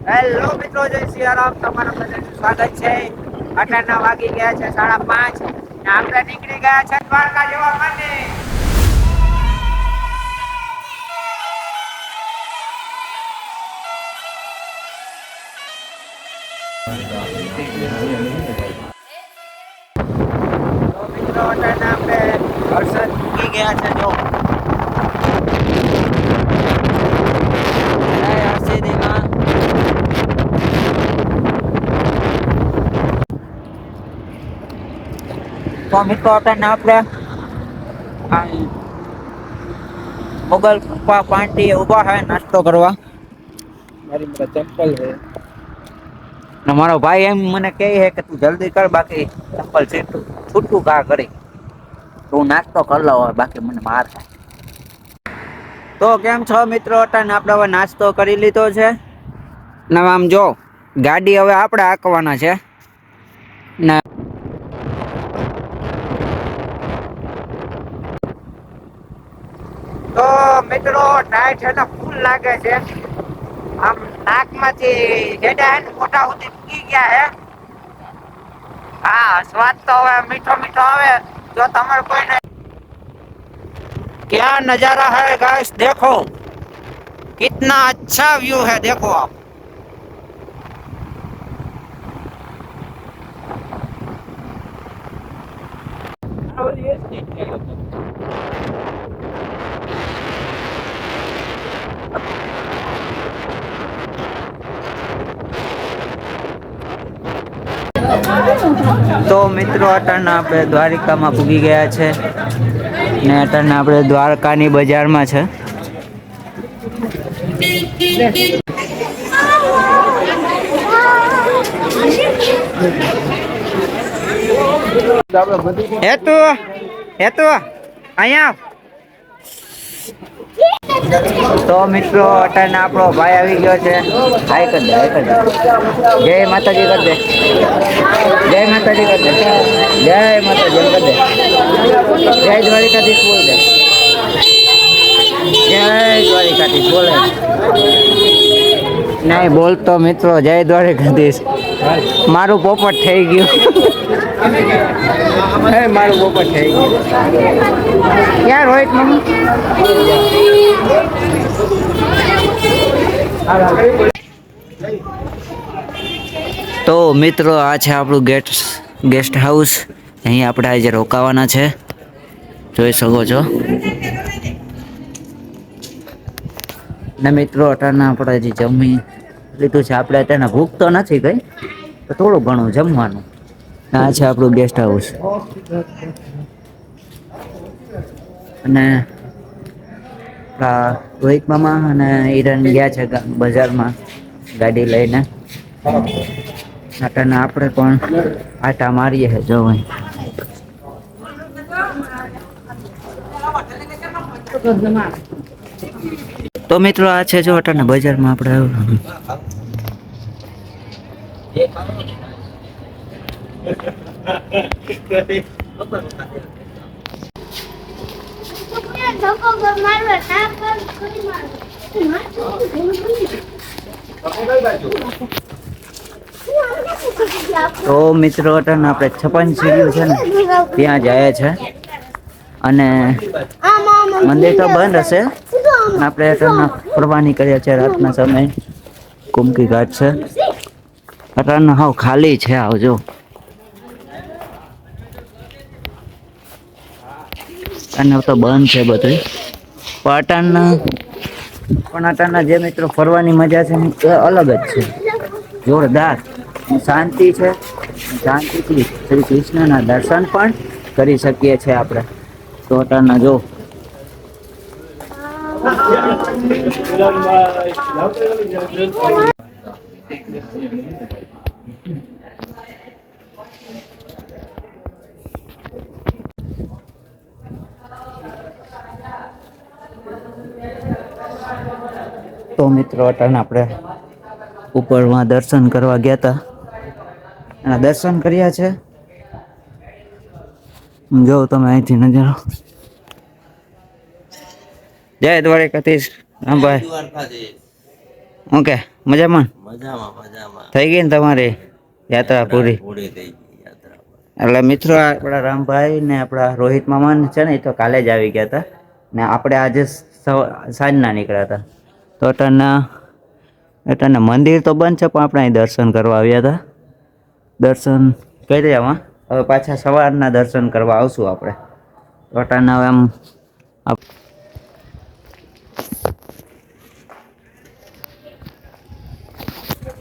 Hello મિત્રો, જય સિયારામ. તમારા બધાનું સ્વાગત છે. અટાના વાગી ગયા છે 5:30 ને આપણે નીકળી ગયા છે દ્વારકા જવા માટે. તો મિત્રો અટાના આપણે વરસાદ મૂકી ગયા છે. જો જય હરસિદ્ધિમાં. તો મિત્રો અટાના આપણે મોગલ પપ્પા પાર્ટી ઉભા હે નાસ્તો કરવા. મારી મારા ચંપલ છે ને મારો ભાઈ એમ મને કહે છે કે તું જલ્દી કર, બાકી ચંપલ છૂટું ઘા કરી તું નાસ્તો કરી લો, બાકી મને માર થાય. તો કેમ છો મિત્રો? અટાને આપણે હવે નાસ્તો કરી લીધો છે ને આમ જો ગાડી હવે આપણે હાંકવાના છે ને તો મિત્રો ટાઈટ છે ને ફૂલ લાગે છે. આમ નાકમાંથી જેડા હે ને મોટા સુધી ફૂગી ગયા હે. હા, સ્વાદ તો હવે મીઠો મીઠો આવે. જો તમારે કોઈને क्या नजारा है गाइस, देखो कितना अच्छा व्यू है, देखो आप. તો મિત્રો અટાણા આપણે દ્વારિકામાં પૂગી ગયા છે ને અટાણા આપણે દ્વારકાની બજારમાં છે. હેતુ અહીંયા. તો મિત્રો અટાણે આપણો ભાઈ આવી ગયો છે. હાય કર દે, હાય કર દે. જય માતાજી કર દે, જય માતાજી કર દે, જય માતાજી કર દે, જય દ્વારિકાધીશ બોલ દે, જય દ્વારિકાધીશ બોલે. નહીં બોલતો મિત્રો, જય દ્વારિકાધીશ. મારું પોપટ થઈ ગયું. મારું પોપટ થઈ ગયું. ક્યાં રોહિત મમ્મી? તો મિત્રો આ છે આપણું ગેસ્ટ હાઉસ. અહીં આપણે આજે રોકાવાના છે, જોઈ શકો છો. ને મિત્રો અટાણા આપણે હજી જમી લીધું છે. આપણે અત્યારે ભૂખ તો નથી કઈ, તો થોડું ઘણું જમવાનું. આ છે આપણું ગેસ્ટ હાઉસ. અને રોહિત મામા અને હિરણ ગયા છે બજારમાં ગાડી લઈને. અટાણે આપણે પણ આટા મારીએ છે. જો તો મિત્રો આ છે જો અટાણે બજારમાં આપણે તો મિત્રો અટાણે આપણે 56 સીડીઓ છે ને ત્યાં જાય છે. અને મંદિર તો બંધ હશે. આપણે અટાણે ફરવાની કર્યા છે રાતના સમય. કુમકી ઘાટ છે અટાણે હાવ ખાલી છે. આવજો. અને તો બંધ છે બધું. પણ અટાણા જે મિત્રો ફરવાની મજા છે ને એ અલગ જ છે, જોરદાર. શાંતિ છે, શાંતિથી શ્રી કૃષ્ણના દર્શન પણ કરી શકીએ છીએ આપણે. તો અટાણા જો તો મિત્રો અટાણે આપણે ઉપરમાં દર્શન કરવા ગયા હતા અને દર્શન કર્યા છે. જો તમે અહીંથી નજારો. જય દ્વારકાધીશ. હા ભાઈ, ઓકે મજામાં મજામાં મજામાં થઈ ગઈ ને તમારી યાત્રા પૂરી? પૂરી થઈ ગઈ યાત્રા. એટલે મિત્રો આપણા રામભાઈ ને આપણા રોહિત મામા છે ને એ તો કાલે જ આવી ગયા હતા ને આપણે આજે સાંજના નીકળ્યા હતા. તો અટાના મંદિર તો બંધ છે પણ આપણે અહીં દર્શન કરવા આવ્યા હતા. દર્શન કરી આમાં હવે પાછા સવારના દર્શન કરવા આવશું આપણે. તો અટાના હવે આમ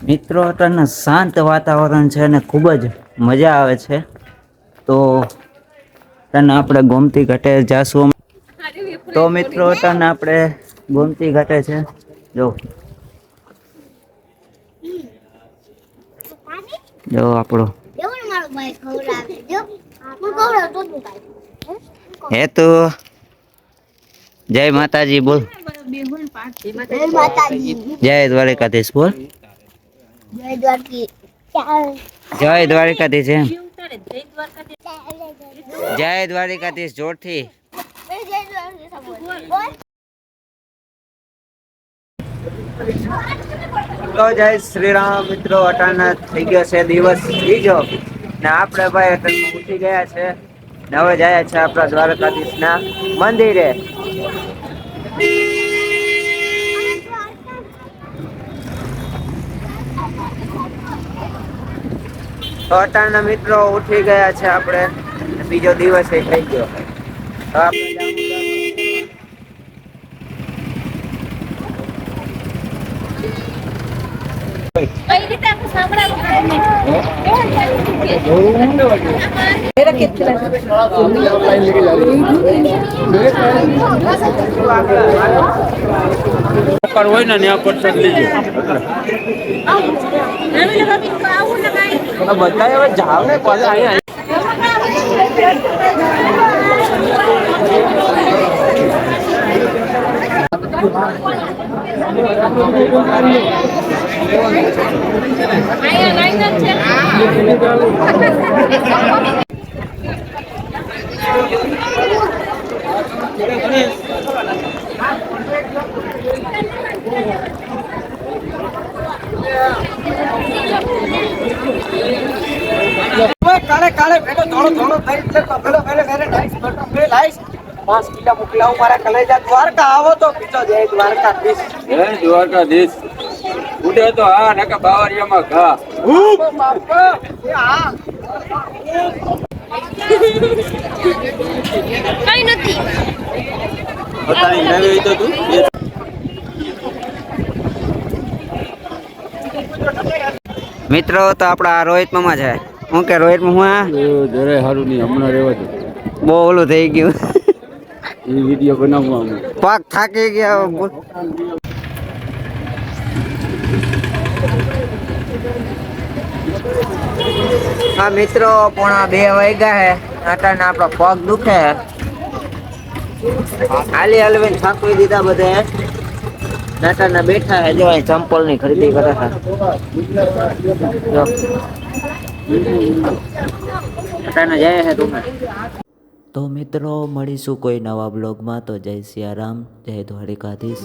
મિત્રો અટાના શાંત વાતાવરણ છે અને ખૂબ જ મજા આવે છે. તો તને આપણે ગોમતી ઘાટે જાશું. તો મિત્રો તને આપણે ગોમતી ઘાટે છે જો જો આપણો હે તો જય માતાજી બોલ. જય દ્વારકાધીશ બોલ. જય દ્વારકાધીશ એમ. જય દ્વારકાધીશ જોરથી. તો જય શ્રી રામ મિત્રો. અટાણા થઈ ગયો છે દિવસ બીજો ને આપણે ભાઈ અટાણા ઉઠી ગયા છે ને હવે જાય છે આપણા દ્વારકાધીશ ના મંદિરે. તો અટાણા મિત્રો ઉઠી ગયા છે આપણે બીજો દિવસ એ થઈ ગયો. હોય ને ત્યાં પરસાદ લેજો. બધા હવે જાવ ને પાછા અહીંયા. કાલે કાલે પેલો થોડો થોડો થઈ એટલે પેલો મેરે ડાઈસ બટો મે લાઈસ 5 કિલો મોકલાવું મારા કલેજા. દ્વારકા આવો તો બીજો જય દ્વારકાધીશ. જય દ્વારકાધીશ. ઉડે તો હા નકા બાવરિયામાં ઘા. બાપા એ હા કઈ નથી પોતાની નવી તો તું મિત્રો તો આપડા રોહિત મામા છે. હું કે રોહિત મામા જરાય સારું નહીં હમણાં રહેવા દે. બહુ ઓલું થઈ ગયું. એ વિડીયો બનાવવાનું પાક થાકી ગયા. હા મિત્રો 1:30 વાગ્યા હે. આટાને આપણો પગ દુખે. હાલી હલવીને થાકી દીધા બધે. નાટાના બેઠા હે જો અહીં ચંપલ ની ખરીદી કરે છે. નાટાના જાય છે તું. તો મિત્રો મળીશું કોઈ નવા બ્લોગમાં. તો જય સિયારામ, જય દ્વારકાધીશ.